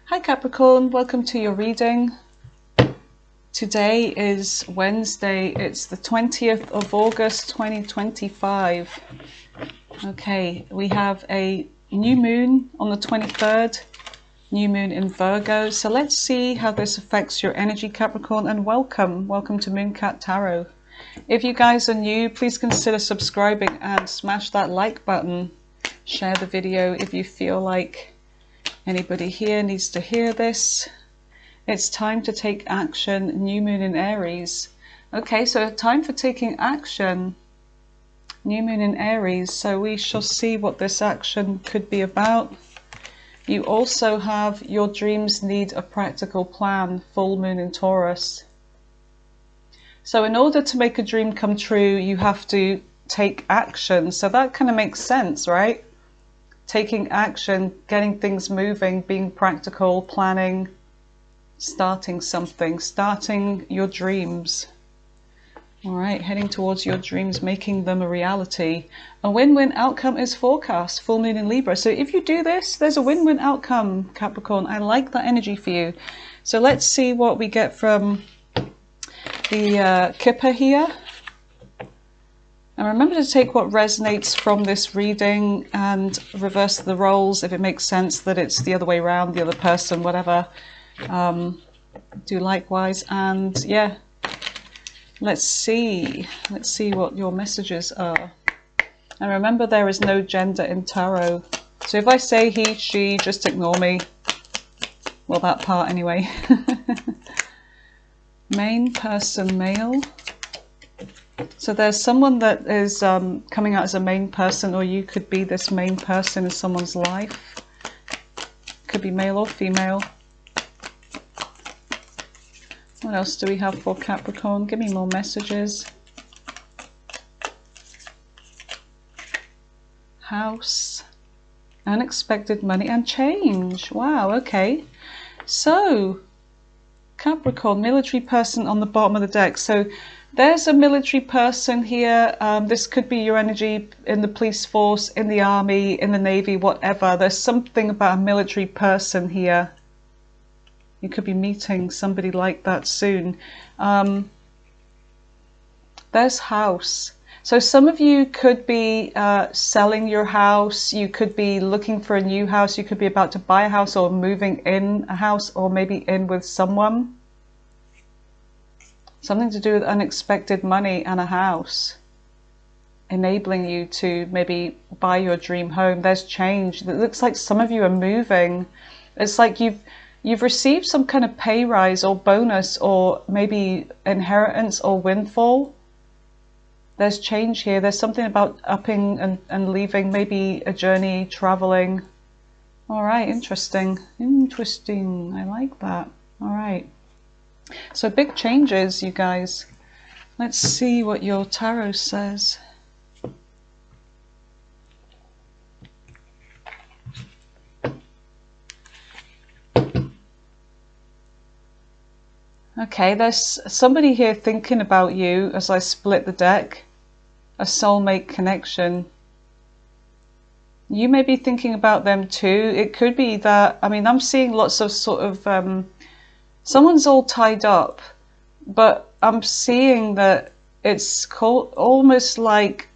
Hi Capricorn, welcome to your reading. Today is Wednesday, it's the 20th of August 2025. Okay, we have a new moon on the 23rd, new moon in Virgo. So let's see how this affects your energy, Capricorn, and welcome to Mooncat Tarot. If you guys are new, please consider subscribing and smash that like button. Share the video if you feel like anybody here needs to hear this. It's time to take action. New moon in Aries. Okay, so time for taking action. New moon in Aries. So we shall see what this action could be about. You also have your dreams need a practical plan. Full moon in Taurus. So in order to make a dream come true, you have to take action. So that kind of makes sense, right? Taking action, getting things moving, being practical, planning, starting something, starting your dreams. All right, heading towards your dreams, making them a reality. A win-win outcome is forecast, full moon in Libra. So if you do this, there's a win-win outcome, Capricorn. I like that energy for you. So let's see what we get from the Kipper here. And remember to take what resonates from this reading and reverse the roles if it makes sense that it's the other way around, the other person, whatever. Do likewise. And yeah, let's see what your messages are. And remember, there is no gender in tarot. So if I say he, she, just ignore me. Well, that part anyway. Main person, male. So there's someone that is coming out as a main person, or you could be this main person in someone's life. Could be male or female. What else do we have for Capricorn? Give me more messages. House. Unexpected money and change. Wow, okay. So, Capricorn, military person on the bottom of the deck. So there's a military person here. This could be your energy in the police force, in the army, in the navy, whatever. There's something about a military person here. You could be meeting somebody like that soon. There's house. So some of you could be selling your house. You could be looking for a new house. You could be about to buy a house or moving in a house, or maybe in with someone. Something to do with unexpected money and a house, enabling you to maybe buy your dream home. There's change. It looks like some of you are moving. It's like you've received some kind of pay rise or bonus, or maybe inheritance or windfall. There's change here. There's something about upping and leaving, maybe a journey, traveling. All right, interesting. Interesting. I like that. All right. So big changes, you guys. Let's see what your tarot says. Okay, there's somebody here thinking about you as I split the deck. A soulmate connection. You may be thinking about them too. It could be that, I mean, I'm seeing lots of sort of, someone's all tied up, but I'm seeing that it's called almost like,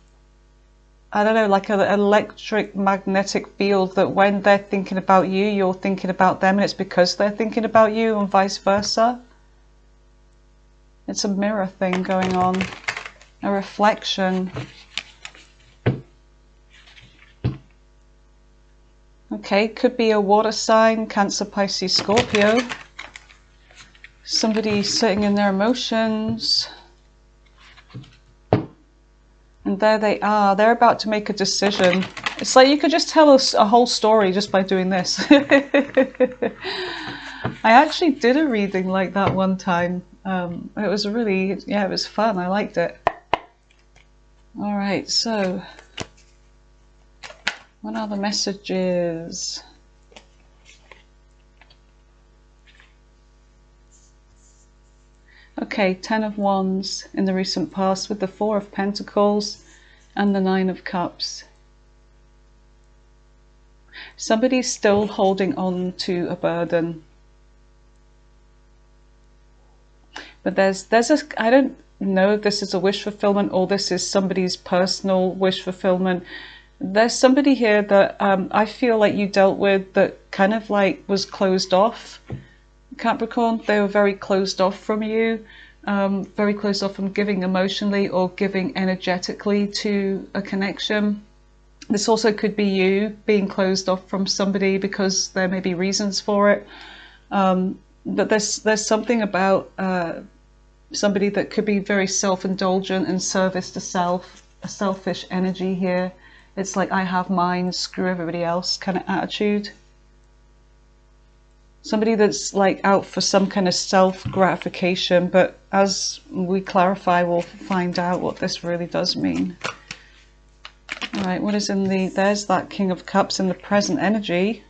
I don't know, like an electric magnetic field, that when they're thinking about you, you're thinking about them, and it's because they're thinking about you, and vice versa. It's a mirror thing going on, a reflection. Okay, could be a water sign, Cancer, Pisces, Scorpio. Somebody sitting in their emotions. And there they are. They're about to make a decision. It's like you could just tell us a whole story just by doing this. I actually did a reading like that one time. It was really, yeah, it was fun. I liked it. All right, so what are the messages? Okay, 10 of Wands in the recent past with the 4 of Pentacles and the 9 of Cups. Somebody's still holding on to a burden. But there's a, I don't know if this is a wish fulfillment or this is somebody's personal wish fulfillment. There's somebody here that I feel like you dealt with that kind of like was closed off. Capricorn, they were very closed off from you, very closed off from giving emotionally or giving energetically to a connection. This also could be you being closed off from somebody because there may be reasons for it. But there's something about somebody that could be very self-indulgent and service to self, a selfish energy here. It's like, I have mine, screw everybody else kind of attitude. Somebody that's like out for some kind of self-gratification, but as we clarify, we'll find out what this really does mean. All right, what is in the, there's that King of Cups in the present energy.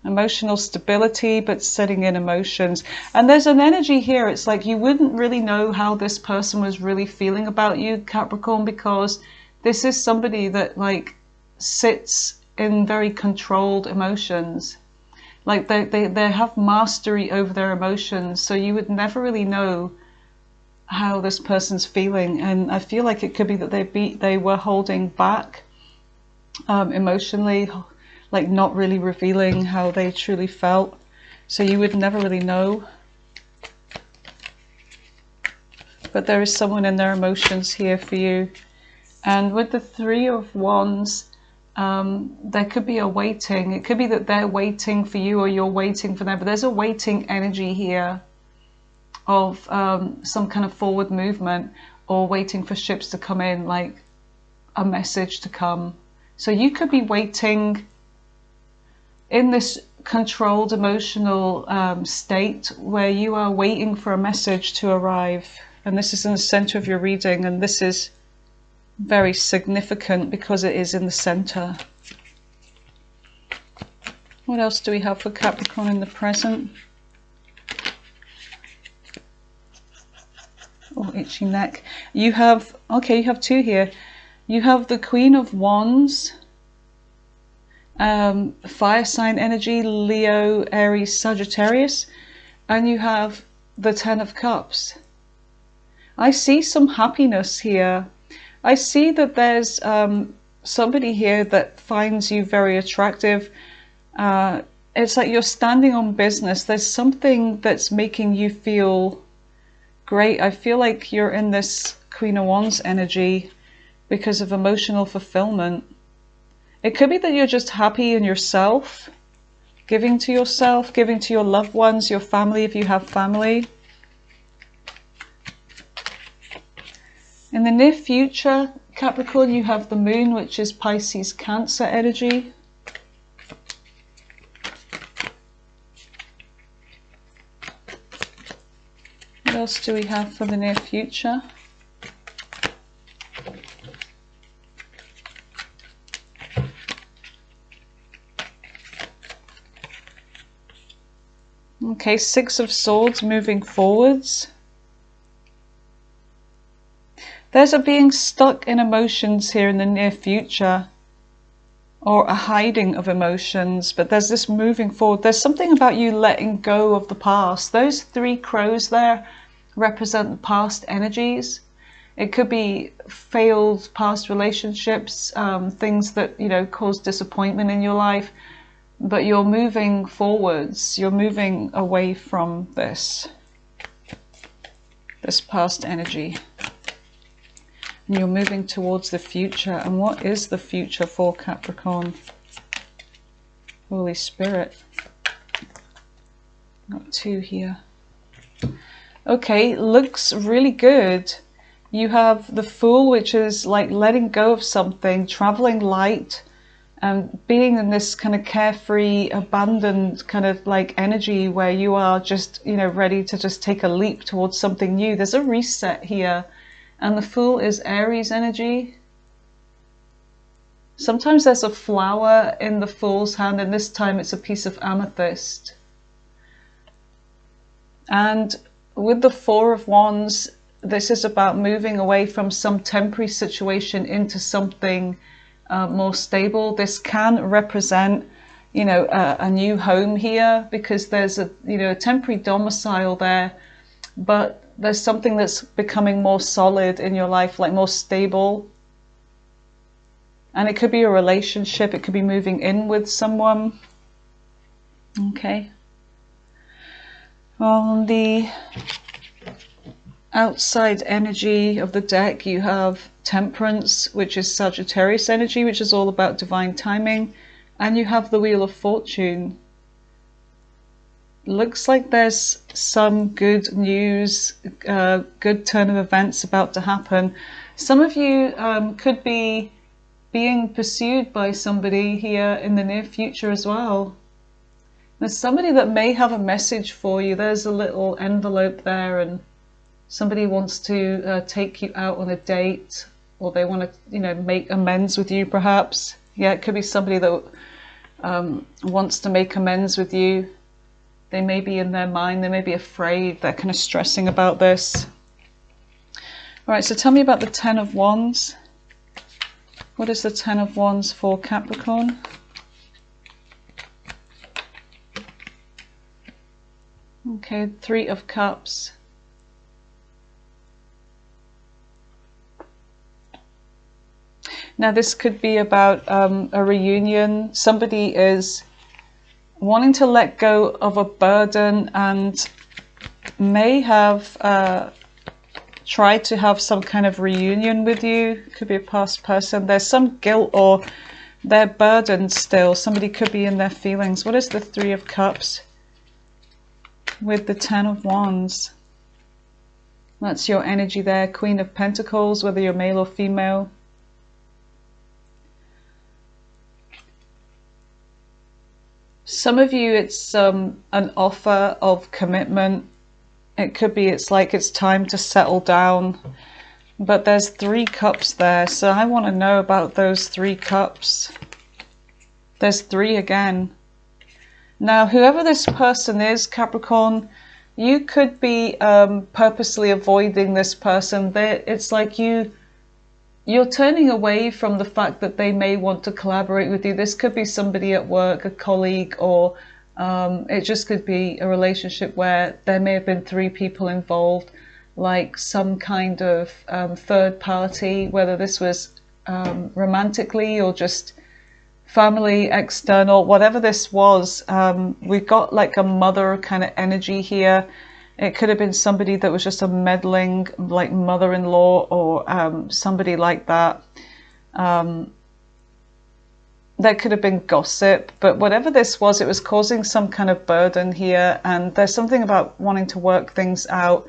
Emotional stability, but setting in emotions. And there's an energy here, it's like you wouldn't really know how this person was really feeling about you, Capricorn, because this is somebody that like sits in very controlled emotions. Like they have mastery over their emotions, so you would never really know how this person's feeling. And I feel like it could be that they were holding back emotionally, like not really revealing how they truly felt, so you would never really know. But there is someone in their emotions here for you. And with the Three of Wands, there could be a waiting. It could be that they're waiting for you or you're waiting for them, but there's a waiting energy here of some kind of forward movement or waiting for ships to come in, like a message to come. So you could be waiting in this controlled emotional state where you are waiting for a message to arrive. And this is in the center of your reading, and this is very significant because it is in the center. What else do we have for Capricorn in the present? Oh, itchy neck. You have, okay, you have two here. You have the Queen of Wands, fire sign energy, Leo, Aries, Sagittarius, and you have the Ten of Cups. I see some happiness here. I see that there's somebody here that finds you very attractive. It's like you're standing on business. There's something that's making you feel great. I feel like you're in this Queen of Wands energy because of emotional fulfillment. It could be that you're just happy in yourself, giving to yourself, giving to your loved ones, your family if you have family. In the near future, Capricorn, you have the Moon, which is Pisces, Cancer energy. What else do we have for the near future? Okay, Six of Swords moving forwards. There's a being stuck in emotions here in the near future, or a hiding of emotions, but there's this moving forward. There's something about you letting go of the past. Those three crows there represent the past energies. It could be failed past relationships, things that, you know, cause disappointment in your life, but you're moving forwards. You're moving away from this past energy. And you're moving towards the future. And what is the future for Capricorn? Holy Spirit. Got two here. Okay, looks really good. You have the Fool, which is like letting go of something, traveling light, and being in this kind of carefree, abandoned kind of like energy where you are just, you know, ready to just take a leap towards something new. There's a reset here. And the Fool is Aries energy. Sometimes there's a flower in the Fool's hand, and this time it's a piece of amethyst. And with the Four of Wands, this is about moving away from some temporary situation into something more stable. This can represent, you know, a new home here, because there's a, you know, a temporary domicile there, but there's something that's becoming more solid in your life, like more stable. And it could be a relationship, it could be moving in with someone. Okay. On the outside energy of the deck, you have Temperance, which is Sagittarius energy, which is all about divine timing. And you have the Wheel of Fortune. Looks like there's some good news, good turn of events about to happen. Some of you could be being pursued by somebody here in the near future as well. There's somebody that may have a message for you. There's a little envelope there, and somebody wants to take you out on a date, or they want to, you know, make amends with you perhaps. Yeah, it could be somebody that wants to make amends with you. They may be in their mind, they may be afraid, they're kind of stressing about this. All right, so tell me about the Ten of Wands. What is the Ten of Wands for Capricorn? Okay, Three of Cups. Now this could be about a reunion. Somebody is wanting to let go of a burden and may have tried to have some kind of reunion with you. Could be a past person. There's some guilt, or they're burdened still. Somebody could be in their feelings. What is the Three of Cups with the Ten of Wands? That's your energy there. Queen of Pentacles, whether you're male or female. Some of you, it's an offer of commitment. It could be it's like it's time to settle down. But there's 3 cups there, so I want to know about those 3 cups. There's 3 again. Now, whoever this person is, Capricorn, you could be purposely avoiding this person. It's like you're turning away from the fact that they may want to collaborate with you. This could be somebody at work, a colleague, or it just could be a relationship where there may have been 3 people involved, like some kind of third party, whether this was romantically or just family, external, whatever this was. We've got like a mother kind of energy here. It could have been somebody that was just a meddling, like mother-in-law, or somebody like that. There could have been gossip, but whatever this was, it was causing some kind of burden here. And there's something about wanting to work things out,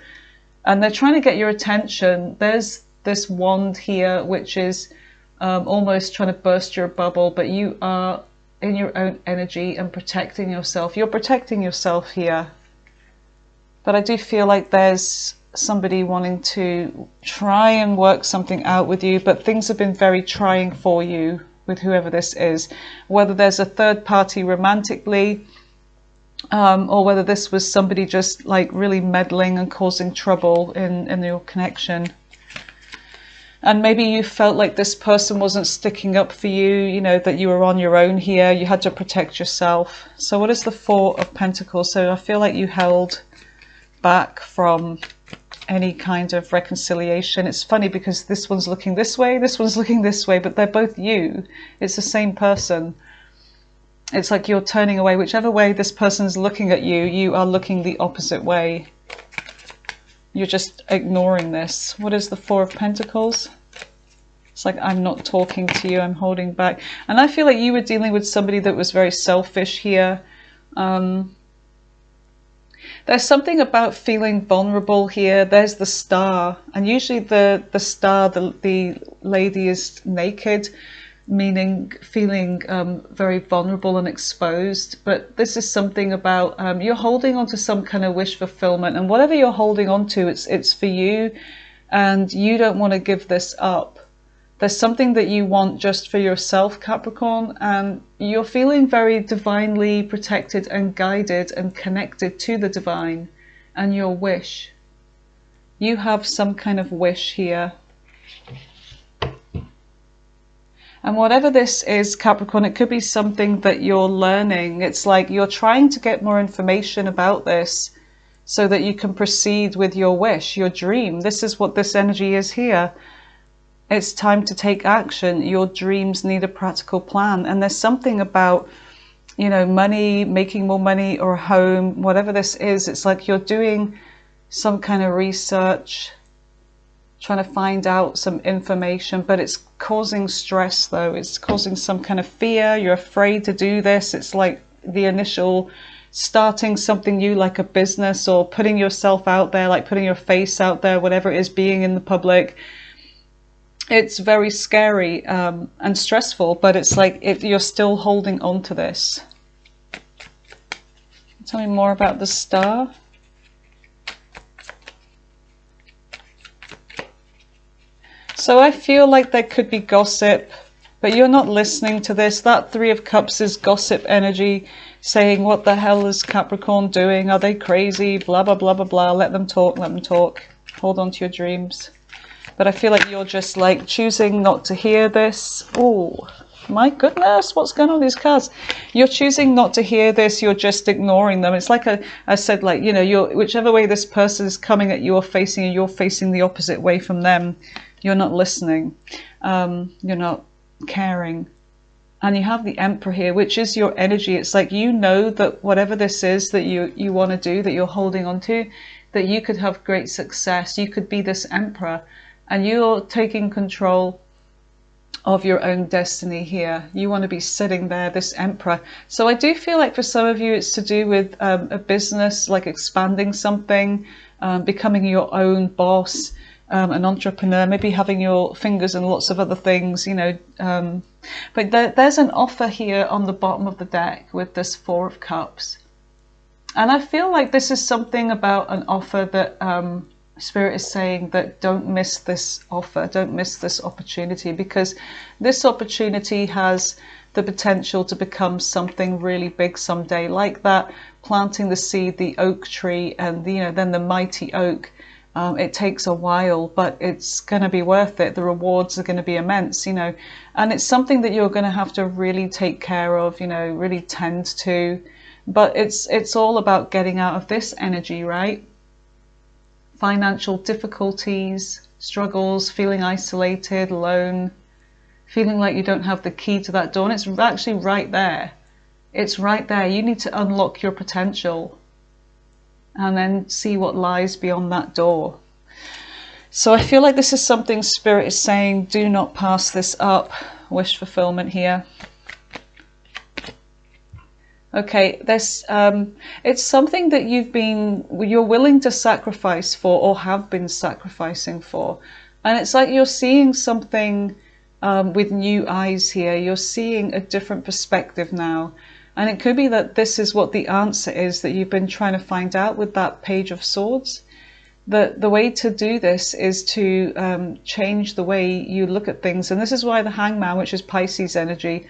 and they're trying to get your attention. There's this wand here, which is almost trying to burst your bubble, but you are in your own energy and protecting yourself. You're protecting yourself here. But I do feel like there's somebody wanting to try and work something out with you, but things have been very trying for you with whoever this is. Whether there's a third party romantically, or whether this was somebody just like really meddling and causing trouble in your connection. And maybe you felt like this person wasn't sticking up for you, you know, that you were on your own here. You had to protect yourself. So what is the Four of Pentacles? So I feel like you held back from any kind of reconciliation. It's funny because this one's looking this way, this one's looking this way, but they're both you. It's the same person. It's like you're turning away. Whichever way this person's looking at you, you are looking the opposite way. You're just ignoring this. What is the Four of Pentacles? It's like, I'm not talking to you, I'm holding back. And I feel like you were dealing with somebody that was very selfish here. There's something about feeling vulnerable here. There's the Star, and usually the star, the lady is naked, meaning feeling very vulnerable and exposed. But this is something about you're holding on to some kind of wish fulfillment, and whatever you're holding on to, it's for you, and you don't want to give this up. There's something that you want just for yourself, Capricorn, and you're feeling very divinely protected and guided and connected to the divine and your wish. You have some kind of wish here. And whatever this is, Capricorn, it could be something that you're learning. It's like you're trying to get more information about this so that you can proceed with your wish, your dream. This is what this energy is here. It's time to take action. Your dreams need a practical plan. And there's something about, you know, money, making more money, or a home, whatever this is. It's like you're doing some kind of research, trying to find out some information, but it's causing stress though. It's causing some kind of fear. You're afraid to do this. It's like the initial starting something new, like a business, or putting yourself out there, like putting your face out there, whatever it is, being in the public. It's very scary and stressful, but it's like you're still holding on to this. Tell me more about the star. So I feel like there could be gossip, but you're not listening to this. That Three of Cups is gossip energy, saying, what the hell is Capricorn doing? Are they crazy? Blah, blah, blah, blah, blah. Let them talk, let them talk. Hold on to your dreams. But I feel like you're just like choosing not to hear this. Oh, my goodness, what's going on with these cards? You're choosing not to hear this. You're just ignoring them. It's like I said, like, you know, whichever way this person is coming at you or facing you, you're facing the opposite way from them. You're not listening. You're not caring. And you have the Emperor here, which is your energy. It's like, you know that whatever this is that you want to do, that you're holding on to, that you could have great success. You could be this Emperor, and you're taking control of your own destiny here. You want to be sitting there, this Emperor. So I do feel like for some of you, it's to do with a business, like expanding something, becoming your own boss, an entrepreneur, maybe having your fingers in lots of other things, you know. But there's an offer here on the bottom of the deck with this Four of Cups. And I feel like this is something about an offer that Spirit is saying that don't miss this offer, don't miss this opportunity, because this opportunity has the potential to become something really big someday, like that planting the seed, the oak tree, and you know, then the mighty oak. It takes a while, but it's going to be worth it. The rewards are going to be immense, you know, and it's something that you're going to have to really take care of, you know, really tend to. But it's all about getting out of this energy, right? Financial difficulties, struggles, feeling isolated, alone, feeling like you don't have the key to that door. And it's actually right there. It's right there. You need to unlock your potential and then see what lies beyond that door. So I feel like this is something Spirit is saying, do not pass this up. Wish fulfillment here. Okay, this it's something that you're willing to sacrifice for, or have been sacrificing for, and it's like you're seeing something with new eyes here. You're seeing a different perspective now, and it could be that this is what the answer is that you've been trying to find out with that Page of Swords. The way to do this is to change the way you look at things, and this is why the Hangman, which is Pisces energy,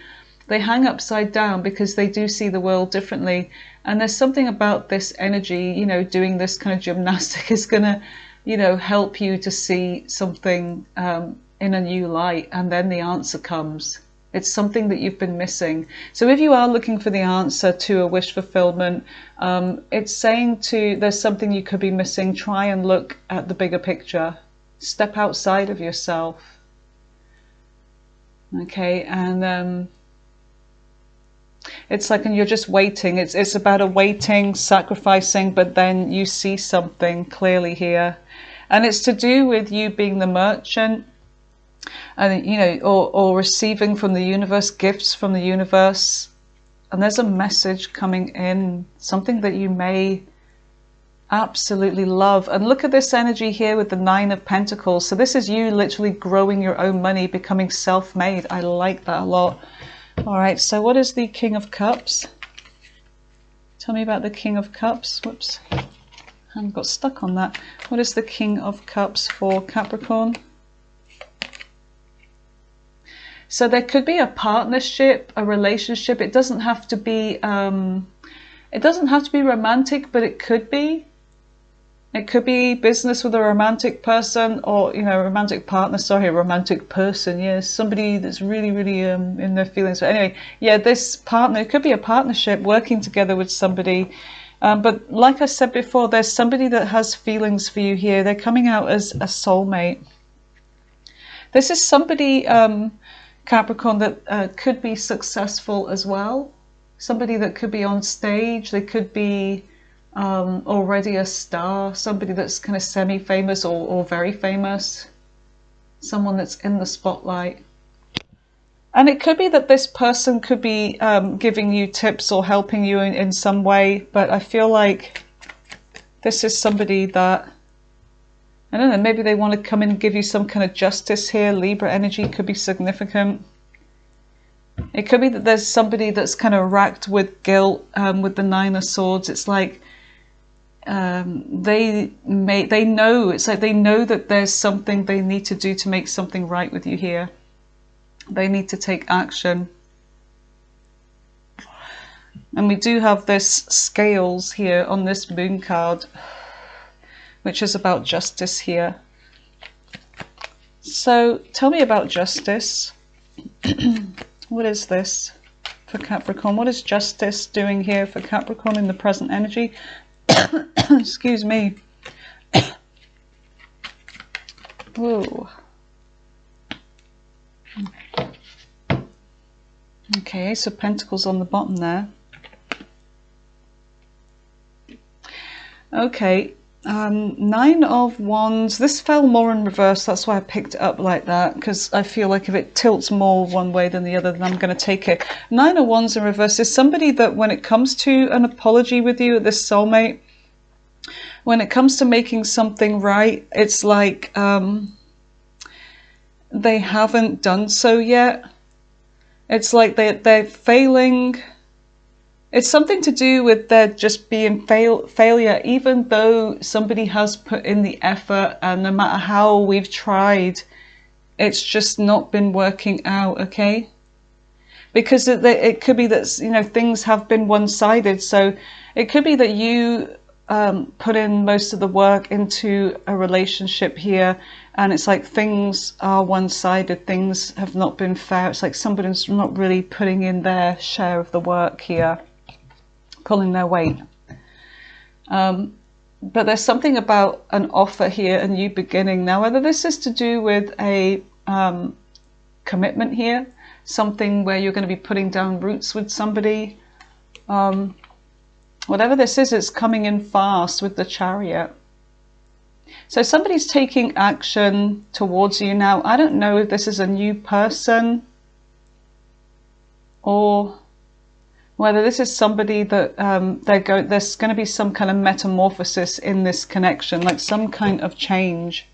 they hang upside down, because they do see the world differently. And there's something about this energy, you know, doing this kind of gymnastic is going to, you know, help you to see something in a new light, and then the answer comes. It's something that you've been missing. So if you are looking for the answer to a wish fulfillment, it's saying there's something you could be missing. Try and look at the bigger picture. Step outside of yourself. Okay, and it's like, and you're just waiting. It's about a waiting, sacrificing, but then you see something clearly here. And it's to do with you being the merchant, and you know, or receiving from the universe, gifts from the universe. And there's a message coming in, something that you may absolutely love. And look at this energy here with the Nine of Pentacles. So this is you literally growing your own money, becoming self-made. I like that a lot. All right, so what is the King of Cups? Tell me about the King of Cups. Whoops, I got stuck on that. What is the King of Cups for Capricorn? So there could be a partnership, a relationship. It doesn't have to be romantic, but it could be. It could be business with a romantic person, or, you know, a romantic partner, sorry, a romantic person, yes, somebody that's really, really in their feelings. But anyway, yeah, this partner, it could be a partnership, working together with somebody. But like I said before, there's somebody that has feelings for you here. They're coming out as a soulmate. This is somebody, Capricorn, that could be successful as well. Somebody that could be on stage. They could be already a star. Somebody that's kind of semi-famous or very famous. Someone that's in the spotlight. And it could be that this person could be giving you tips or helping you in some way. But I feel like this is somebody that, I don't know, maybe they want to come in and give you some kind of justice here. Libra energy could be significant. It could be that there's somebody that's kind of racked with guilt with the Nine of Swords. It's like they know, it's like they know that there's something they need to do to make something right with you here. They need to take action. And we do have this scales here on this moon card, which is about justice here. So tell me about justice. What is this for Capricorn? What is justice doing here for Capricorn in the present energy? Excuse me. Whoa. Okay, Ace of Pentacles on the bottom there. Okay, Nine of Wands. This fell more in reverse, that's why I picked it up like that, because I feel like if it tilts more one way than the other, then I'm going to take it. Nine of Wands in reverse is somebody that when it comes to an apology with you, this soulmate, when it comes to making something right, it's like they haven't done so yet. It's like they're failing. It's something to do with there just being failure, even though somebody has put in the effort, and no matter how we've tried, it's just not been working out, okay? Because it could be that, you know, things have been one-sided. So it could be that you put in most of the work into a relationship here, and it's like things are one-sided, things have not been fair. It's like somebody's not really putting in their share of the work here, pulling their weight. But there's something about an offer here, a new beginning. Now, whether this is to do with a commitment here, something where you're going to be putting down roots with somebody, whatever this is, it's coming in fast with the Chariot. So somebody's taking action towards you now. I don't know if this is a new person or whether this is somebody that there's going to be some kind of metamorphosis in this connection, like some kind of change.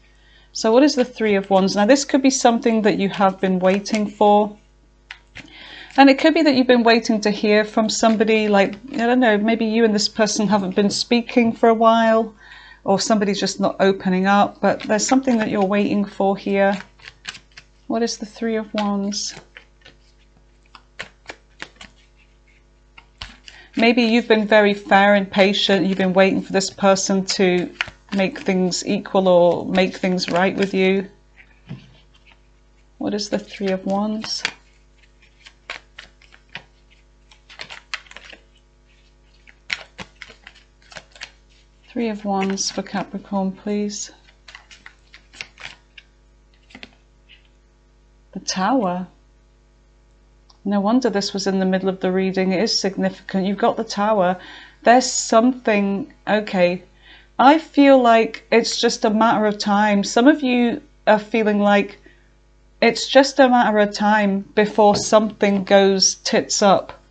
So what is the Three of Wands? Now this could be something that you have been waiting for. And it could be that you've been waiting to hear from somebody, like, I don't know, maybe you and this person haven't been speaking for a while, or somebody's just not opening up, but there's something that you're waiting for here. What is the Three of Wands? Maybe you've been very fair and patient. You've been waiting for this person to make things equal or make things right with you. What is the Three of Wands? Three of Wands for Capricorn, please. The Tower. No wonder this was in the middle of the reading. It is significant. You've got the Tower. There's something, okay. I feel like it's just a matter of time. Some of you are feeling like it's just a matter of time before something goes tits up.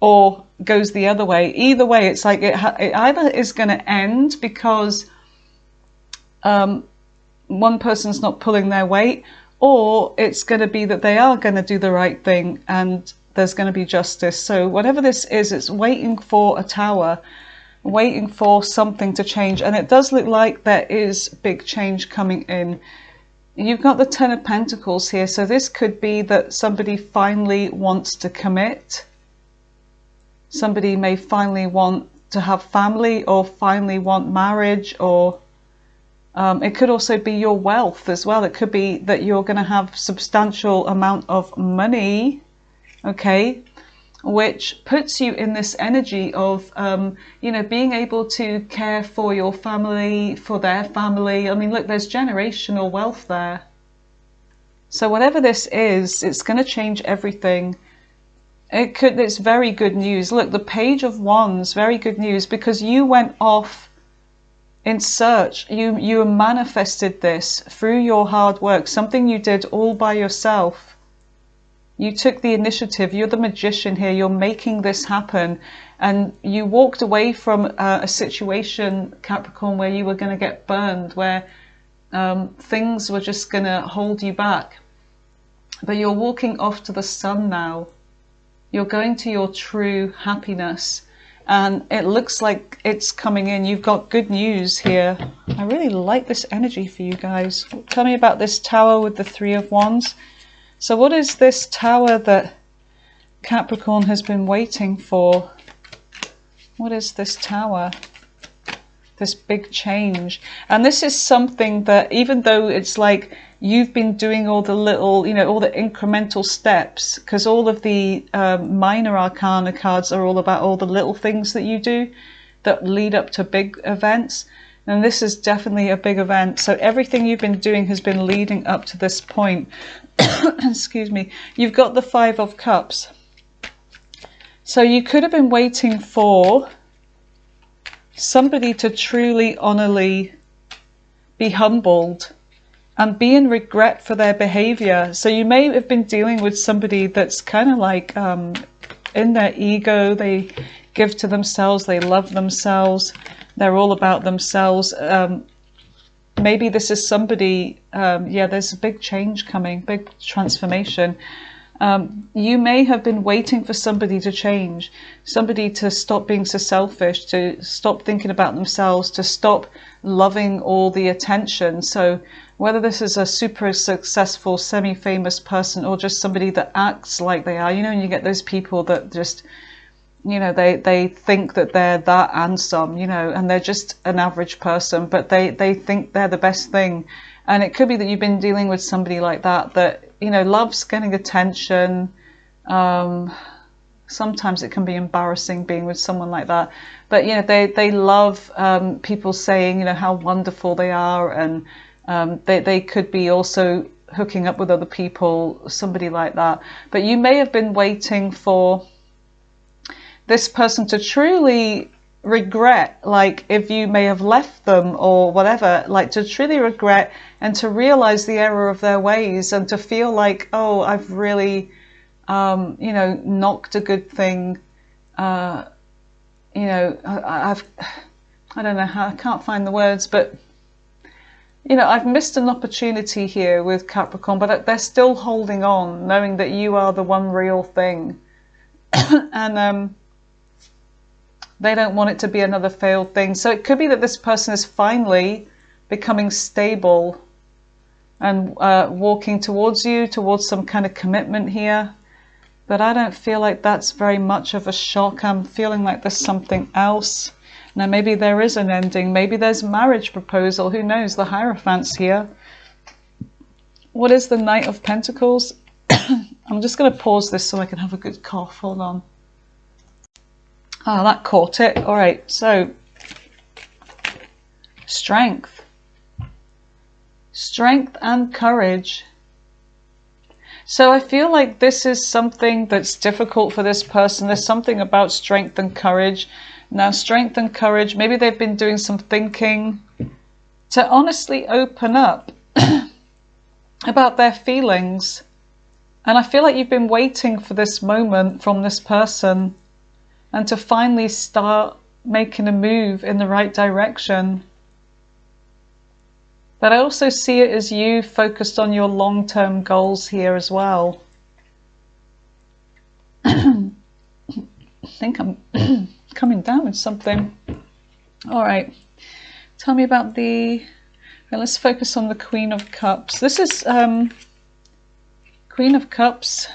Or goes the other way. Either way, it's like it either is going to end because one person's not pulling their weight, or it's going to be that they are going to do the right thing and there's going to be justice. So whatever this is, it's waiting for a tower, waiting for something to change. And it does look like there is big change coming in. You've got the Ten of Pentacles here, so this could be that somebody finally wants to commit. Somebody may finally want to have family or finally want marriage, or it could also be your wealth as well. It could be that you're going to have substantial amount of money, okay, which puts you in this energy of, you know, being able to care for your family, for their family. I mean, look, there's generational wealth there. So whatever this is, it's going to change everything. It's very good news. Look, the Page of Wands, very good news, because you went off in search. You manifested this through your hard work, something you did all by yourself. You took the initiative. You're the magician here. You're making this happen. And you walked away from a situation, Capricorn, where you were going to get burned, where things were just going to hold you back. But you're walking off to the sun now. You're going to your true happiness. And it looks like it's coming in. You've got good news here. I really like this energy for you guys. Tell me about this Tower with the Three of Wands. So what is this Tower that Capricorn has been waiting for? What is this Tower? This big change. And this is something that, even though it's like you've been doing all the little, you know, all the incremental steps, because all of the minor arcana cards are all about all the little things that you do that lead up to big events. And this is definitely a big event. So everything you've been doing has been leading up to this point. Excuse me. You've got the Five of Cups. So you could have been waiting for somebody to truly, honorably be humbled and be in regret for their behavior. So you may have been dealing with somebody that's kind of like in their ego. They give to themselves, they love themselves, they're all about themselves. Maybe this is somebody, yeah, there's a big change coming, big transformation. You may have been waiting for somebody to change, somebody to stop being so selfish, to stop thinking about themselves, to stop loving all the attention. So whether this is a super successful, semi-famous person, or just somebody that acts like they are, you know, and you get those people that just, you know, they think that they're that and some, you know, and they're just an average person, but they think they're the best thing. And it could be that you've been dealing with somebody like that, that, you know, loves getting attention. Sometimes it can be embarrassing being with someone like that. But, you know, they love people saying, you know, how wonderful they are. And they could be also hooking up with other people, somebody like that. But you may have been waiting for this person to truly regret, like if you may have left them or whatever, like to truly regret and to realize the error of their ways, and to feel like, oh, I've really you know, knocked a good thing, you know, I don't know how, I can't find the words, but you know, I've missed an opportunity here with Capricorn, but they're still holding on, knowing that you are the one real thing. And they don't want it to be another failed thing. So it could be that this person is finally becoming stable and walking towards you, towards some kind of commitment here. But I don't feel like that's very much of a shock. I'm feeling like there's something else. Now maybe there is an ending. Maybe there's a marriage proposal. Who knows? The Hierophant's here. What is the Knight of Pentacles? I'm just going to pause this so I can have a good cough. Hold on. Ah, that caught it. All right, so strength. Strength and courage. So I feel like this is something that's difficult for this person. There's something about strength and courage. Now, strength and courage, maybe they've been doing some thinking to honestly open up about their feelings. And I feel like you've been waiting for this moment from this person, and to finally start making a move in the right direction. But I also see it as you focused on your long-term goals here as well. I think I'm coming down with something. All right, tell me about the... Well, let's focus on the Queen of Cups. This is Queen of Cups,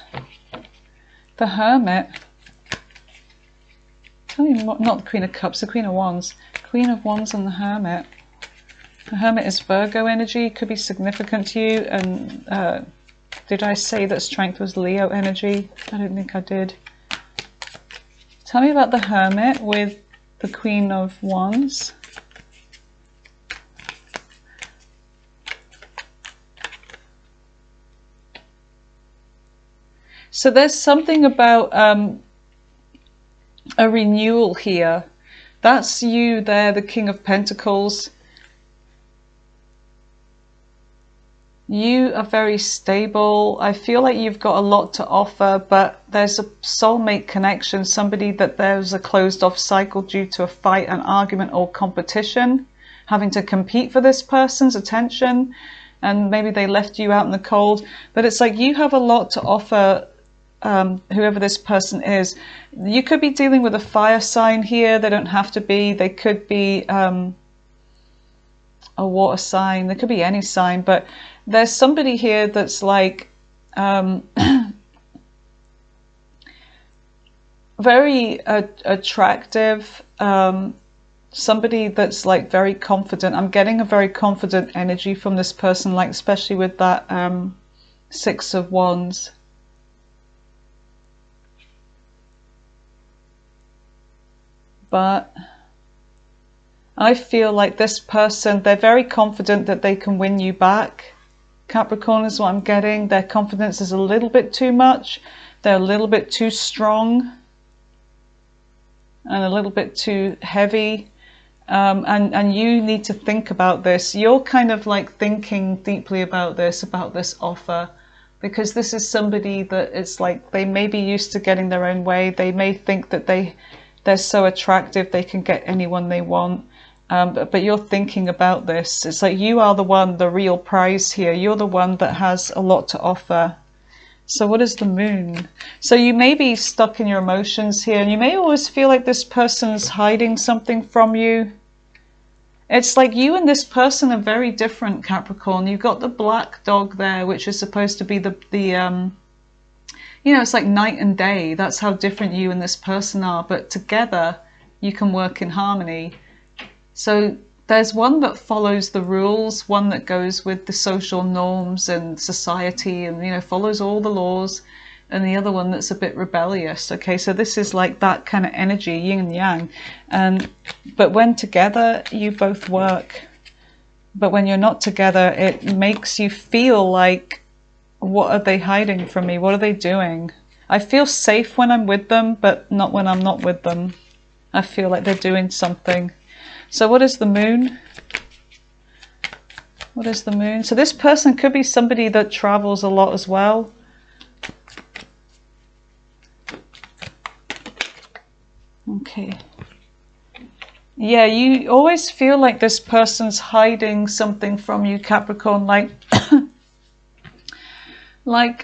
the Hermit. Tell me more, not the Queen of Cups, the Queen of Wands. Queen of Wands and the Hermit. The Hermit is Virgo energy, could be significant to you. And did I say that Strength was Leo energy? I don't think I did. Tell me about the Hermit with the Queen of Wands. So there's something about a renewal here. That's you there, the King of Pentacles. You are very stable. I feel like you've got a lot to offer, but there's a soulmate connection, somebody that there's a closed off cycle due to a fight, an argument or competition, having to compete for this person's attention, and maybe they left you out in the cold. But it's like you have a lot to offer, whoever this person is. You could be dealing with a fire sign here. They don't have to be. They could be a water sign. They could be any sign, but there's somebody here that's like very attractive, somebody that's like very confident. I'm getting a very confident energy from this person, like especially with that Six of Wands. But I feel like this person, they're very confident that they can win you back. Capricorn is what I'm getting. Their confidence is a little bit too much. They're a little bit too strong and a little bit too heavy. And you need to think about this. You're kind of like thinking deeply about this offer, because this is somebody that it's like they may be used to getting their own way. They may think that they're so attractive they can get anyone they want. But you're thinking about this. It's like you are the one, the real prize here. You're the one that has a lot to offer. So what is the Moon? So you may be stuck in your emotions here, and you may always feel like this person's hiding something from you. It's like you and this person are very different, Capricorn. You've got the black dog there, which is supposed to be the you know, it's like night and day. That's how different you and this person are. But together, you can work in harmony. So there's one that follows the rules, one that goes with the social norms and society and, you know, follows all the laws, and the other one that's a bit rebellious. Okay, so this is like that kind of energy, yin and yang. But when together, you both work. But when you're not together, it makes you feel like, what are they hiding from me? What are they doing? I feel safe when I'm with them, but not when I'm not with them. I feel like they're doing something. So what is the Moon? What is the Moon? So this person could be somebody that travels a lot as well. Okay. Yeah, you always feel like this person's hiding something from you, Capricorn, like like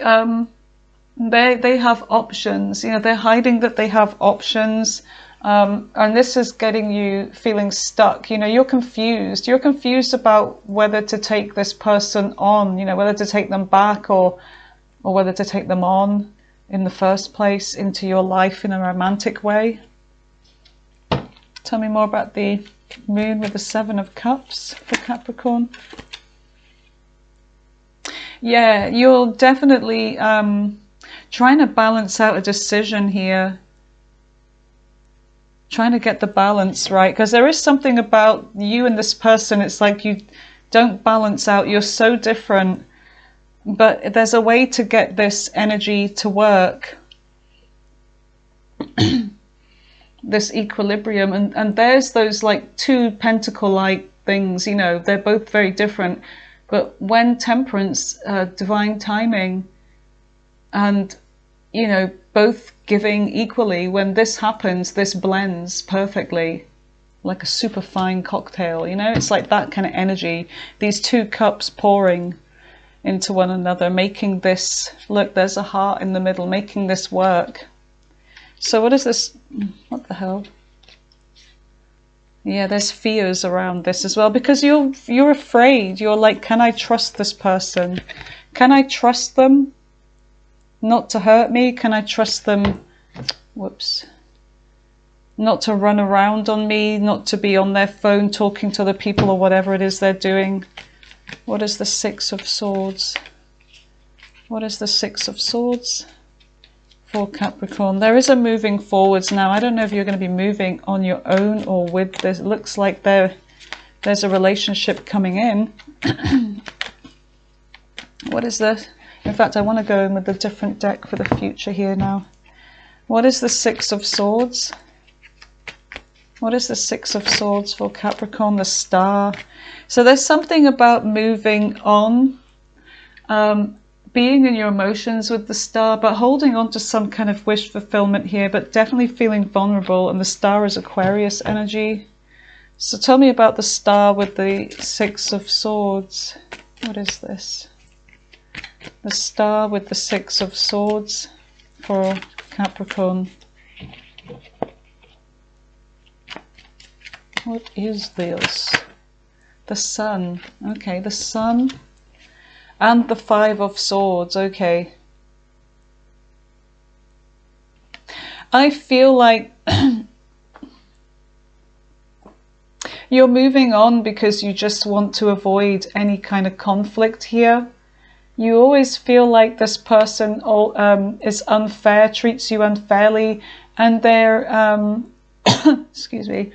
they have options. You know, they're hiding that they have options. And this is getting you feeling stuck. You know, you're confused. You're confused about whether to take this person on, you know, whether to take them back or whether to take them on in the first place into your life in a romantic way. Tell me more about the Moon with the Seven of Cups for Capricorn. Yeah, you're definitely trying to balance out a decision here. Trying to get the balance right, because there is something about you and this person. It's like you don't balance out. You're so different, but there's a way to get this energy to work. This equilibrium, and there's those like two pentacle-like things, you know, they're both very different, but when temperance, divine timing, and, you know, both giving equally, when this happens, this blends perfectly, like a super fine cocktail, you know, it's like that kind of energy, these two cups pouring into one another, making this, look, there's a heart in the middle, making this work. So what is this? What the hell? Yeah, there's fears around this as well, because you're afraid. You're like, can I trust this person? Can I trust them not to hurt me? Can I trust them? Whoops. not to run around on me, not to be on their phone talking to other people or whatever it is they're doing. What is the Six of Swords? What is the Six of Swords for Capricorn? There is a moving forwards now. I don't know if you're going to be moving on your own or with this. It looks like there's a relationship coming in. What is this? In fact, I want to go in with a different deck for the future here now. What is the Six of Swords? What is the Six of Swords for Capricorn? The Star. So there's something about moving on, being in your emotions with the Star, but holding on to some kind of wish fulfillment here, but definitely feeling vulnerable. And the Star is Aquarius energy. So tell me about the Star with the Six of Swords. What is this? The Star with the Six of Swords for Capricorn. What is this? The Sun. Okay, the Sun and the Five of Swords. Okay. I feel like you're moving on because you just want to avoid any kind of conflict here. You always feel like this person is unfair, treats you unfairly, and they're, excuse me,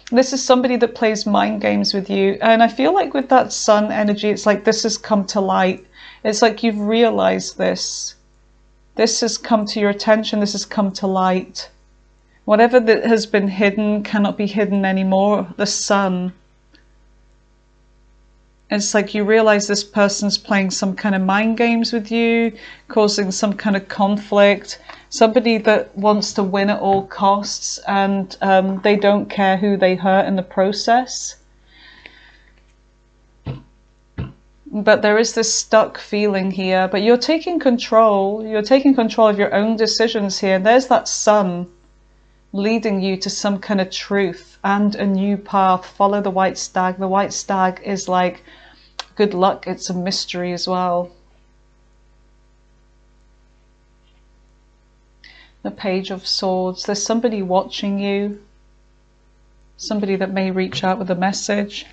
this is somebody that plays mind games with you. And I feel like with that Sun energy, it's like this has come to light. It's like you've realized this. This has come to your attention. This has come to light. Whatever that has been hidden cannot be hidden anymore. The Sun. It's like you realize this person's playing some kind of mind games with you, causing some kind of conflict. Somebody that wants to win at all costs, and they don't care who they hurt in the process. But there is this stuck feeling here, but you're taking control. You're taking control of your own decisions here. And there's that Sun leading you to some kind of truth and a new path. Follow the white stag. The white stag is like good luck. It's a mystery as well. The Page of Swords. There's somebody watching you. Somebody that may reach out with a message.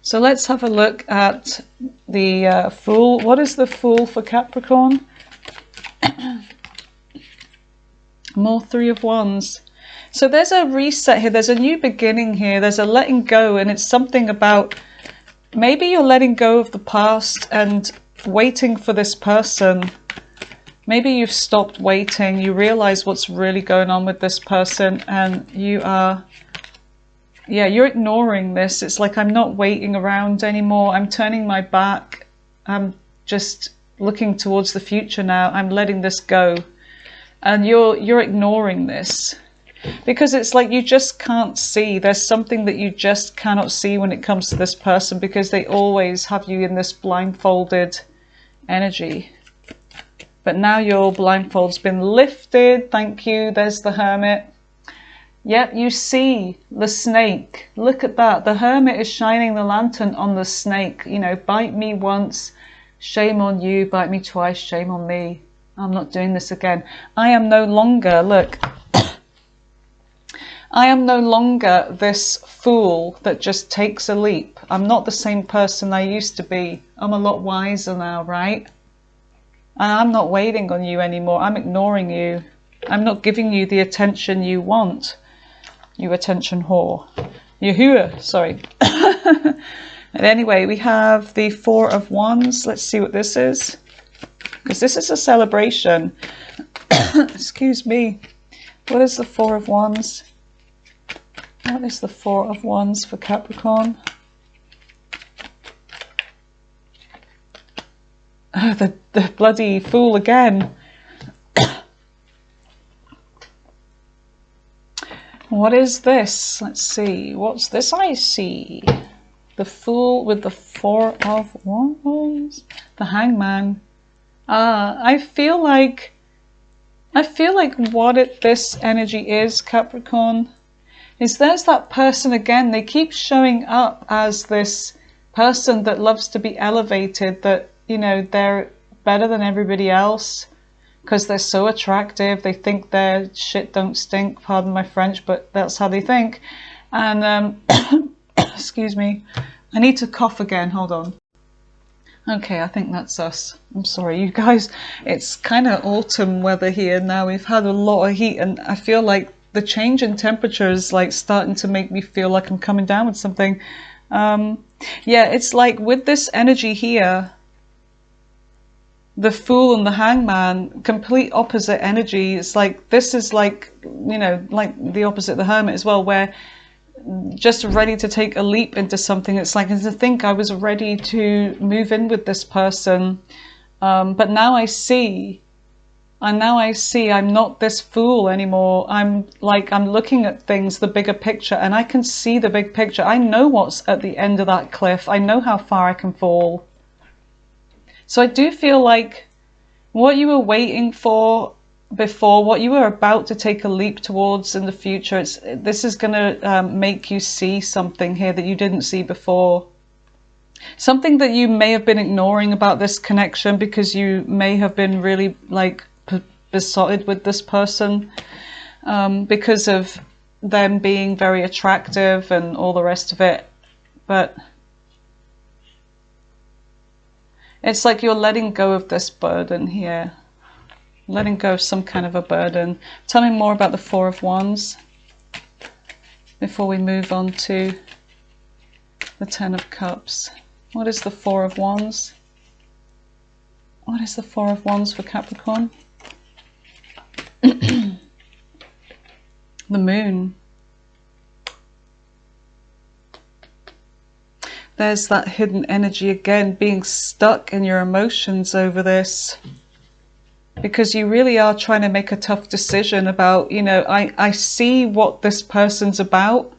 So let's have a look at the Fool. What is the Fool for Capricorn? More Three of Wands. So there's a reset here. There's a new beginning here. There's a letting go, and it's something about maybe you're letting go of the past and waiting for this person. Maybe you've stopped waiting. You realize what's really going on with this person, and you are, yeah, you're ignoring this. It's like, I'm not waiting around anymore. I'm turning my back. I'm just looking towards the future now. I'm letting this go. And you're ignoring this. Because it's like you just can't see. There's something that you just cannot see when it comes to this person, because they always have you in this blindfolded energy. But now your blindfold's been lifted. Thank you. There's the Hermit. Yep, you see the snake. Look at that. The Hermit is shining the lantern on the snake. You know, bite me once, shame on you. Bite me twice, shame on me. I'm not doing this again. I am no longer, look, I am no longer this fool that just takes a leap. I'm not the same person I used to be. I'm a lot wiser now, right? And I'm not waiting on you anymore. I'm ignoring you. I'm not giving you the attention you want. You attention whore. Yahuwah, sorry. And anyway, we have the Four of Wands. Let's see what this is. Because this is a celebration. Excuse me. What is the Four of Wands? What is the Four of Wands for Capricorn? Oh, the bloody Fool again. What is this? Let's see. What's this I see? The Fool with the Four of Wands. The Hangman. I feel like what this energy is, Capricorn, is there's that person again. They keep showing up as this person that loves to be elevated, that, you know, they're better than everybody else. because they're so attractive. They think their shit don't stink, pardon my French, but that's how they think. And excuse me, I need to cough again, hold on. Okay, I think that's us. I'm sorry, you guys. It's kind of autumn weather here now. We've had a lot of heat, and I feel like the change in temperature is like starting to make me feel like I'm coming down with something. Yeah, it's like with this energy here, the Fool and the Hangman, complete opposite energy. It's like, this is like, you know, like the opposite, the Hermit as well, where just ready to take a leap into something. It's like, I think I was ready to move in with this person, but now I see I'm not this fool anymore. I'm looking at things, the bigger picture, and I can see the big picture. I know what's at the end of that cliff. I know how far I can fall. So I do feel like what you were waiting for before, what you were about to take a leap towards in the future, this is going to make you see something here that you didn't see before. Something that you may have been ignoring about this connection because you may have been really like besotted with this person because of them being very attractive and all the rest of it. But it's like you're letting go of this burden here. Letting go of some kind of a burden. Tell me more about the Four of Wands before we move on to the Ten of Cups. What is the Four of Wands? What is the Four of Wands for Capricorn? The Moon. There's that hidden energy again, being stuck in your emotions over this. Because you really are trying to make a tough decision about, you know, I see what this person's about.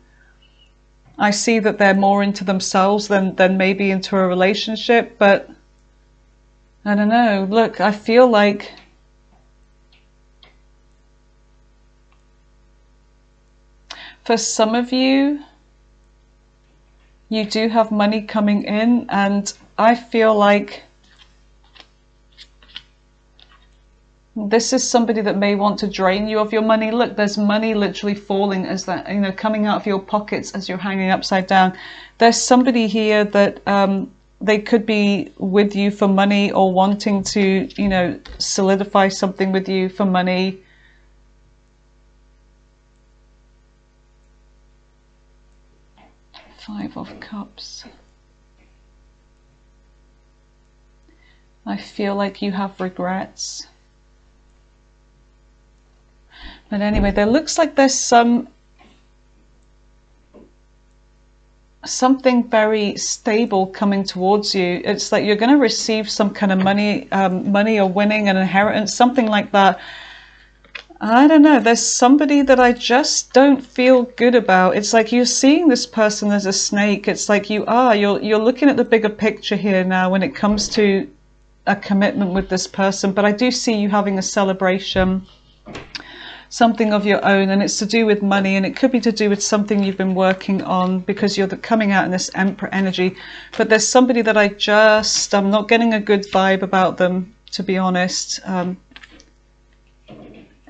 I see that they're more into themselves than maybe into a relationship, but I don't know. Look, I feel like for some of you, you do have money coming in, and I feel like this is somebody that may want to drain you of your money. Look, there's money literally falling as that, you know, coming out of your pockets as you're hanging upside down. There's somebody here that they could be with you for money or wanting to, you know, solidify something with you for money. Five of Cups. I feel like you have regrets. But anyway, there looks like there's something very stable coming towards you. It's like you're going to receive some kind of money, money or winning an inheritance, something like that. I don't know. There's somebody that I just don't feel good about. It's like you're seeing this person as a snake. It's like you're looking at the bigger picture here now when it comes to a commitment with this person. But I do see you having a celebration, something of your own, and it's to do with money, and it could be to do with something you've been working on because you're coming out in this Emperor energy. But there's somebody that I'm not getting a good vibe about them, to be honest.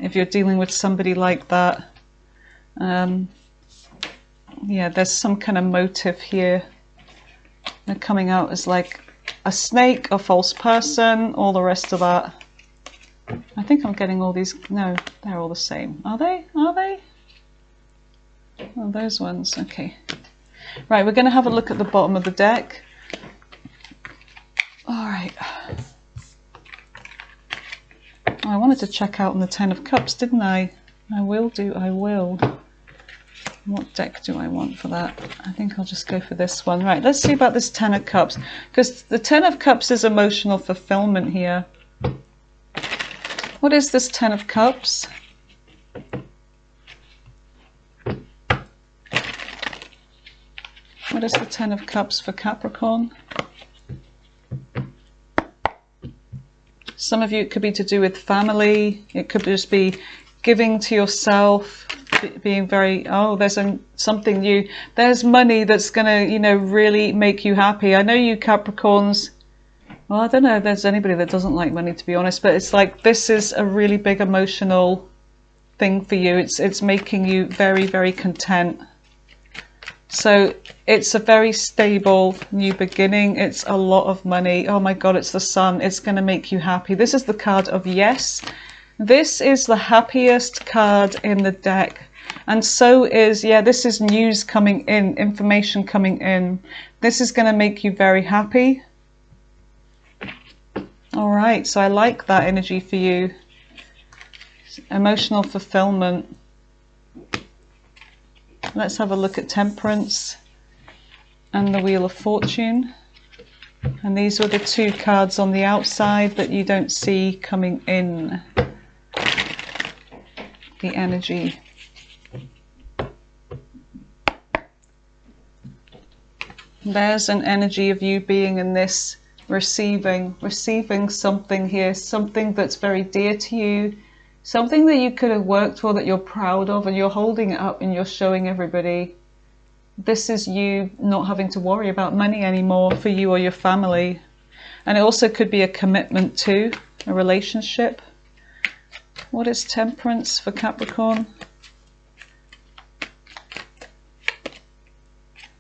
If you're dealing with somebody like that, yeah, there's some kind of motive here. They're coming out as like a snake, a false person, all the rest of that. I think I'm getting all these. No, they're all the same. Are they? Are they? Oh, those ones. Okay. Right, we're going to have a look at the bottom of the deck. All right. Oh, I wanted to check out on the Ten of Cups, didn't I? I will. What deck do I want for that? I think I'll just go for this one. Right, let's see about this Ten of Cups. Because the Ten of Cups is emotional fulfillment here. What is this Ten of Cups? What is the Ten of Cups for Capricorn? Some of you, it could be to do with family. It could just be giving to yourself, being very, oh, there's something new. There's money that's going to, you know, really make you happy. I know you Capricorns, Well, I don't know if there's anybody that doesn't like money, to be honest, but it's like this is a really big emotional thing for you. It's making you very, very content. So it's a very stable new beginning. It's a lot of money. Oh my God, it's the sun. It's going to make you happy. This is the card of yes. This is the happiest card in the deck. And so is, yeah, this is news coming in, information coming in. This is going to make you very happy. All right, so I like that energy for you. Emotional fulfillment. Let's have a look at Temperance and the Wheel of Fortune. And these were the two cards on the outside that you don't see coming in. The energy. There's an energy of you being in this receiving something here, something that's very dear to you, something that you could have worked for, that you're proud of, and you're holding it up and you're showing everybody. This is you not having to worry about money anymore for you or your family. And it also could be a commitment to a relationship. What is Temperance for Capricorn?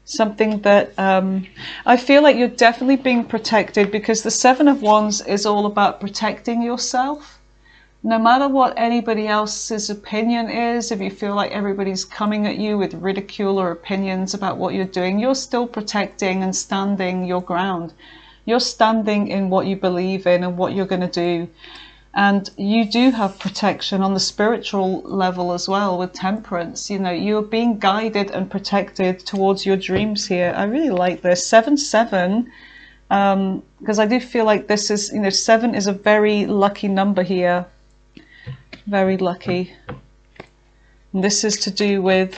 Something that I feel like you're definitely being protected, because the Seven of Wands is all about protecting yourself. No matter what anybody else's opinion is, if you feel like everybody's coming at you with ridicule or opinions about what you're doing, you're still protecting and standing your ground. You're standing in what you believe in and what you're going to do. And you do have protection on the spiritual level as well with Temperance. You know, you're being guided and protected towards your dreams here. I really like this. 7-7, because I do feel like this is, you know, 7 is a very lucky number here. Very lucky. And this is to do with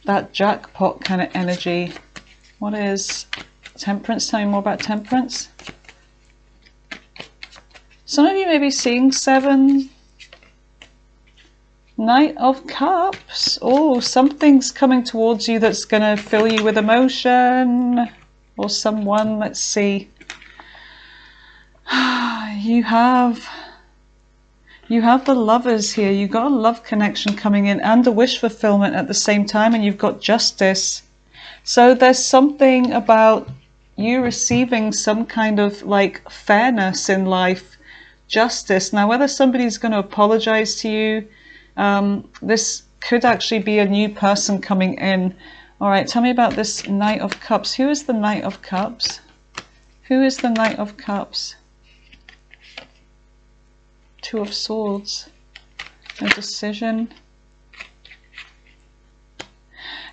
that jackpot kind of energy. What is Temperance? Tell me more about Temperance. Some of you may be seeing 7. Knight of Cups. Oh, something's coming towards you that's going to fill you with emotion. Or someone, let's see. You have the Lovers here. You've got a love connection coming in and a wish fulfillment at the same time, and you've got Justice. So there's something about you receiving some kind of like fairness in life. Justice. Now, whether somebody's going to apologize to you, this could actually be a new person coming in. All right, tell me about this Knight of Cups. Who is the Knight of Cups? Who is the Knight of Cups? Two of Swords. A decision.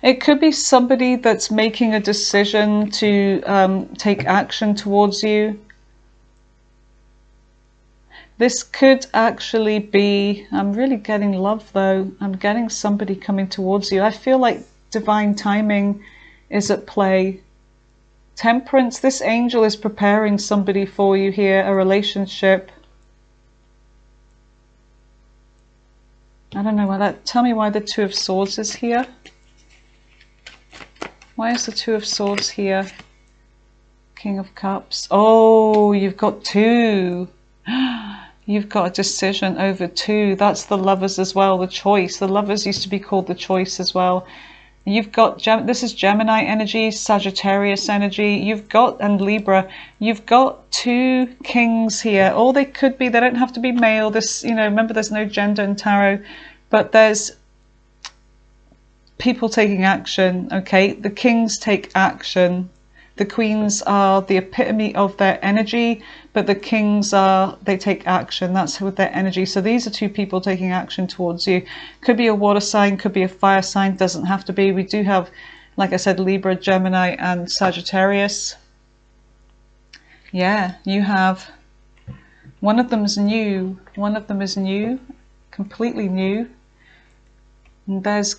It could be somebody that's making a decision to take action towards you. This could actually be, I'm really getting love though. I'm getting somebody coming towards you. I feel like divine timing is at play. Temperance, this angel is preparing somebody for you here, a relationship. I don't know why that, tell me why the Two of Swords is here. Why is the Two of Swords here? King of Cups. Oh, you've got 2. You've got a decision over 2. That's the Lovers as well, the choice. The Lovers used to be called the choice as well. You've got, this is Gemini energy, Sagittarius energy. You've got, and Libra, you've got 2 kings here. Or they could be, they don't have to be male. This, you know, remember there's no gender in tarot, but there's people taking action, okay? The kings take action. The queens are the epitome of their energy, but the kings are, they take action. That's with their energy. So these are 2 people taking action towards you. Could be a water sign, could be a fire sign, doesn't have to be. We do have, like I said, Libra, Gemini, and Sagittarius. Yeah, you have, one of them is new. One of them is new, completely new. There's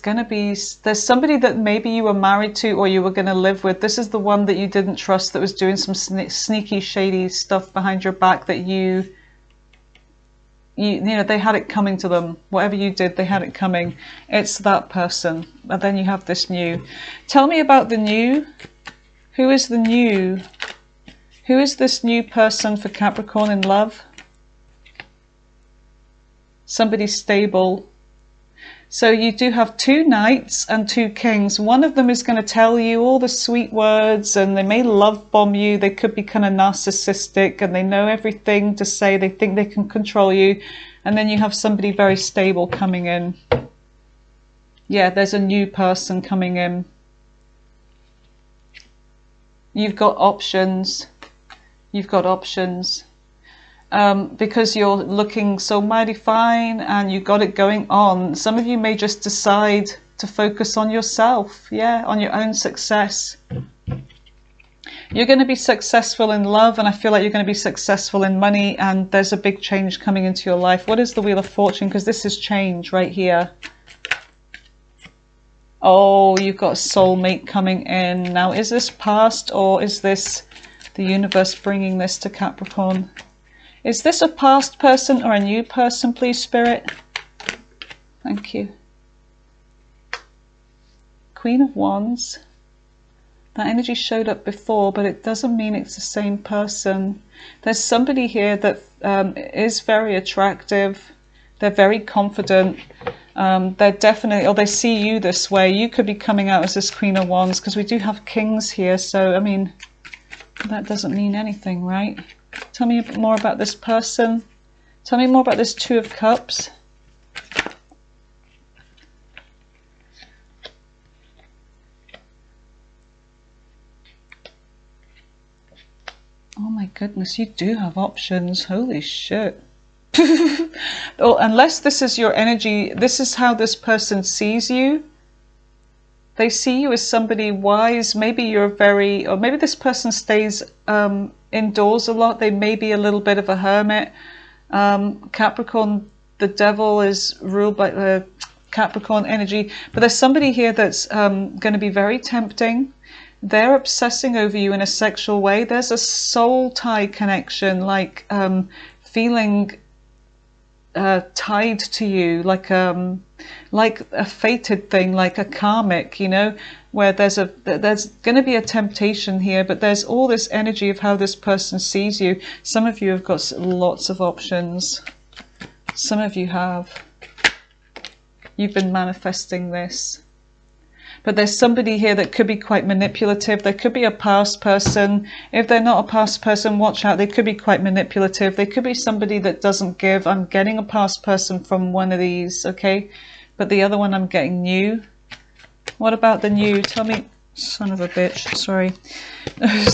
somebody that maybe you were married to or you were going to live with. This is the one that you didn't trust, that was doing some sneaky, shady stuff behind your back, that you know, they had it coming to them. Whatever you did, they had it coming. It's that person. And then you have this new. Tell me about the new. Who is the new? Who is this new person for Capricorn in love? Somebody stable. So you do have 2 knights and 2 kings. One of them is going to tell you all the sweet words, and they may love bomb you. They could be kind of narcissistic and they know everything to say. They think they can control you. And then you have somebody very stable coming in. Yeah, there's a new person coming in. You've got options. You've got options. Because you're looking so mighty fine and you got it going on. Some of you may just decide to focus on yourself, yeah, on your own success. You're going to be successful in love, and I feel like you're going to be successful in money, and there's a big change coming into your life. What is the Wheel of Fortune? Because this is change right here. Oh, you've got a soulmate coming in. Now, is this past, or is this the universe bringing this to Capricorn? Is this a past person or a new person, please, Spirit? Thank you. Queen of Wands. That energy showed up before, but it doesn't mean it's the same person. There's somebody here that is very attractive. They're very confident. They're definitely, or they see you this way. You could be coming out as this Queen of Wands, because we do have kings here. So, I mean, that doesn't mean anything, right? Tell me a bit more about this person. Tell me more about this 2 of Cups. Oh my goodness, you do have options. Holy shit. Oh, unless this is your energy, this is how this person sees you. They see you as somebody wise. Maybe you're very, or maybe this person stays indoors a lot. They may be a little bit of a hermit. Capricorn, the devil is ruled by the Capricorn energy. But there's somebody here that's going to be very tempting. They're obsessing over you in a sexual way. There's a soul tie connection, like feeling tied to you, like a fated thing, like a karmic, you know, where there's going to be a temptation here, but there's all this energy of how this person sees you. Some of you have got lots of options. Some of you have. You've been manifesting this. But there's somebody here that could be quite manipulative. There could be a past person. If they're not a past person, watch out. They could be quite manipulative. They could be somebody that doesn't give. I'm getting a past person from one of these, okay? But the other one I'm getting new. What about the new? Tell me, son of a bitch, sorry.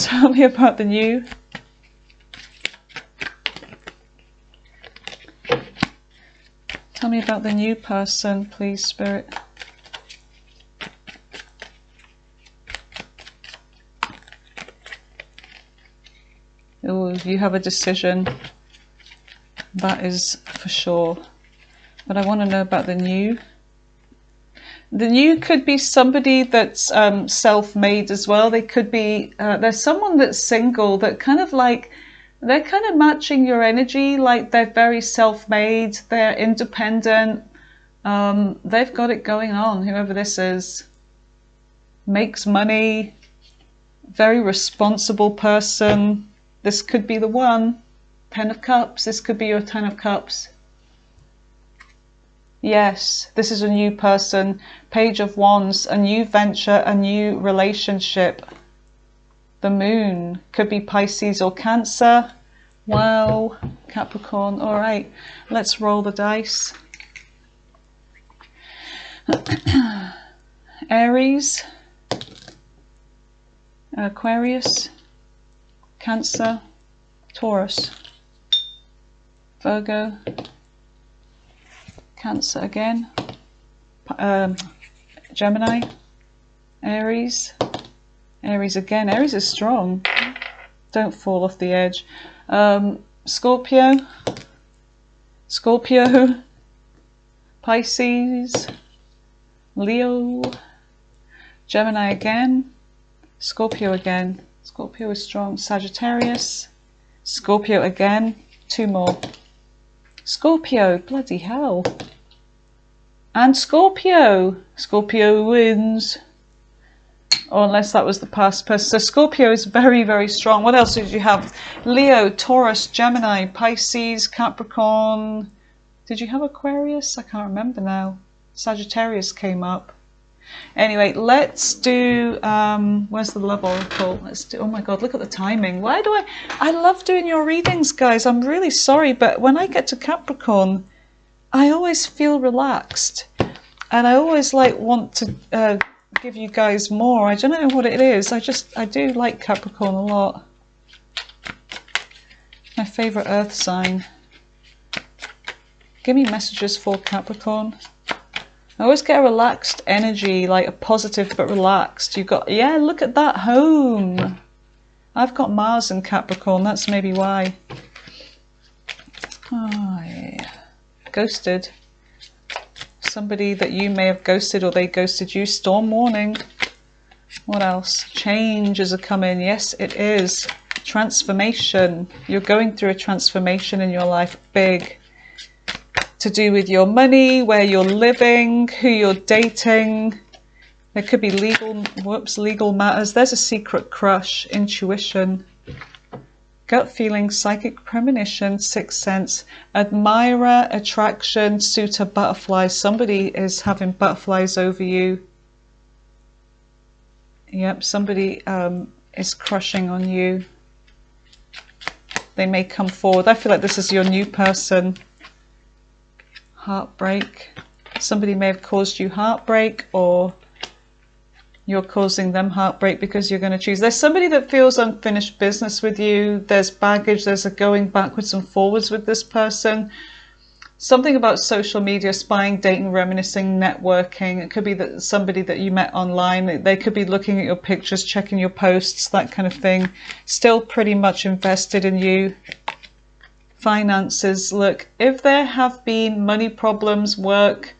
Tell me about the new. Tell me about the new person, please, Spirit. Oh, you have a decision. That is for sure. But I want to know about the new. The new could be somebody that's self-made as well. They could be, there's someone that's single that kind of like, they're kind of matching your energy, like they're very self-made, they're independent, they've got it going on, whoever this is. Makes money, very responsible person. This could be the one. 10 of Cups, this could be your 10 of Cups. Yes, this is a new person. Page of Wands, a new venture, a new relationship. The Moon, could be Pisces or Cancer. Wow, Capricorn. All right, let's roll the dice. Aries, Aquarius, Cancer, Taurus, Virgo, Cancer again, Gemini, Aries, Aries again. Aries is strong. Don't fall off the edge. Scorpio, Scorpio, Pisces, Leo, Gemini again, Scorpio again. Scorpio is strong. Sagittarius, Scorpio again. 2 more. Scorpio, bloody hell. And Scorpio. Scorpio wins. Or unless that was the past person. So Scorpio is very, very strong. What else did you have? Leo, Taurus, Gemini, Pisces, Capricorn. Did you have Aquarius? I can't remember now. Sagittarius came up. Anyway, let's do, where's the love oracle? Let's do, oh my God, look at the timing. Why do I love doing your readings, guys. I'm really sorry, but when I get to Capricorn, I always feel relaxed. And I always like want to give you guys more. I don't know what it is. I do like Capricorn a lot. My favorite earth sign. Give me messages for Capricorn. I always get a relaxed energy, like a positive but relaxed. You've got, yeah, look at that, home. I've got Mars in Capricorn, that's maybe why. Oh, yeah. Ghosted. Somebody that you may have ghosted or they ghosted you. Storm warning. What else? Changes are coming. Yes, it is. Transformation. You're going through a transformation in your life. Big. To do with your money, where you're living, who you're dating. There could be legal matters. There's a secret crush, intuition, gut feeling, psychic premonition, sixth sense, admirer, attraction, suitor, butterflies. Somebody is having butterflies over you. Yep, somebody is crushing on you. They may come forward. I feel like this is your new person. Heartbreak. Somebody may have caused you heartbreak, or you're causing them heartbreak because you're going to choose. There's somebody that feels unfinished business with you. There's baggage. There's a going backwards and forwards with this person. Something about social media, spying, dating, reminiscing, networking. It could be that somebody that you met online. They could be looking at your pictures, checking your posts, that kind of thing. Still pretty much invested in you. Finances. Look, if there have been money problems, work,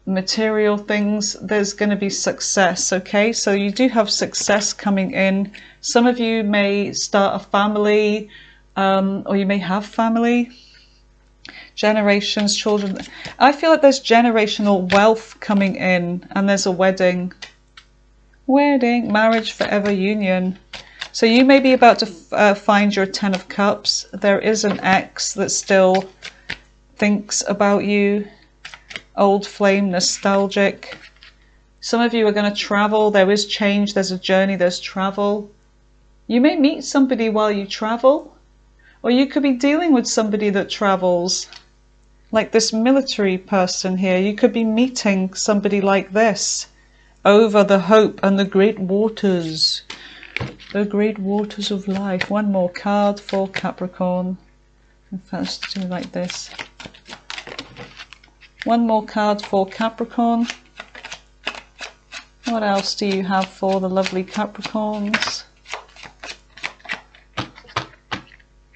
material things, there's going to be success. Okay, so you do have success coming in. Some of you may start a family, or you may have family. Generations, children. I feel like there's generational wealth coming in, and there's a wedding, marriage, forever union. So you may be about to find your 10 of Cups. There is an ex that still thinks about you. Old flame, nostalgic. Some of you are going to travel. There is change. There's a journey. There's travel. You may meet somebody while you travel. Or you could be dealing with somebody that travels. Like this military person here. You could be meeting somebody like this. Over the hope and the great waters. The great waters of life. One more card for Capricorn. In fact, let's do it like this. One more card for Capricorn. What else do you have for the lovely Capricorns?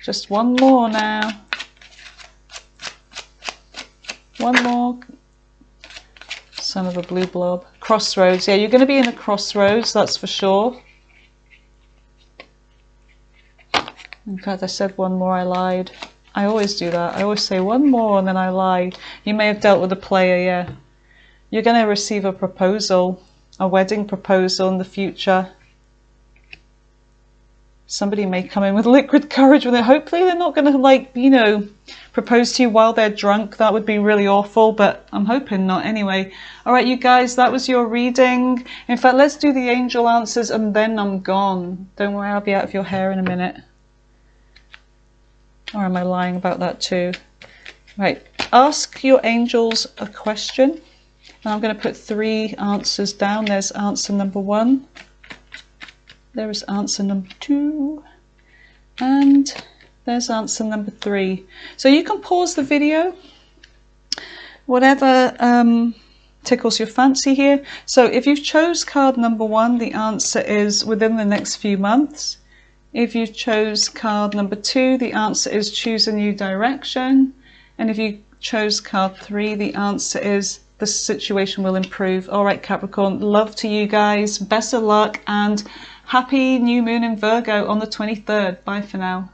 Just one more now. One more. Son of a blue blob. Crossroads. Yeah, you're going to be in a crossroads, that's for sure. In fact, I said one more, I lied. I always do that. I always say one more and then I lie. You may have dealt with a player, yeah. You're going to receive a proposal, a wedding proposal in the future. Somebody may come in with liquid courage with it. Hopefully they're not going to, like, you know, propose to you while they're drunk. That would be really awful, but I'm hoping not anyway. All right, you guys, that was your reading. In fact, let's do the angel answers and then I'm gone. Don't worry, I'll be out of your hair in a minute. Or am I lying about that too? Right, ask your angels a question. And I'm going to put 3 answers down. There's answer number 1. There is answer number 2. And there's answer number 3. So you can pause the video. Whatever tickles your fancy here. So if you've chose card number 1, the answer is within the next few months. If you chose card number 2, the answer is choose a new direction. And if you chose card 3, the answer is the situation will improve. All right, Capricorn, love to you guys. Best of luck and happy new moon in Virgo on the 23rd. Bye for now.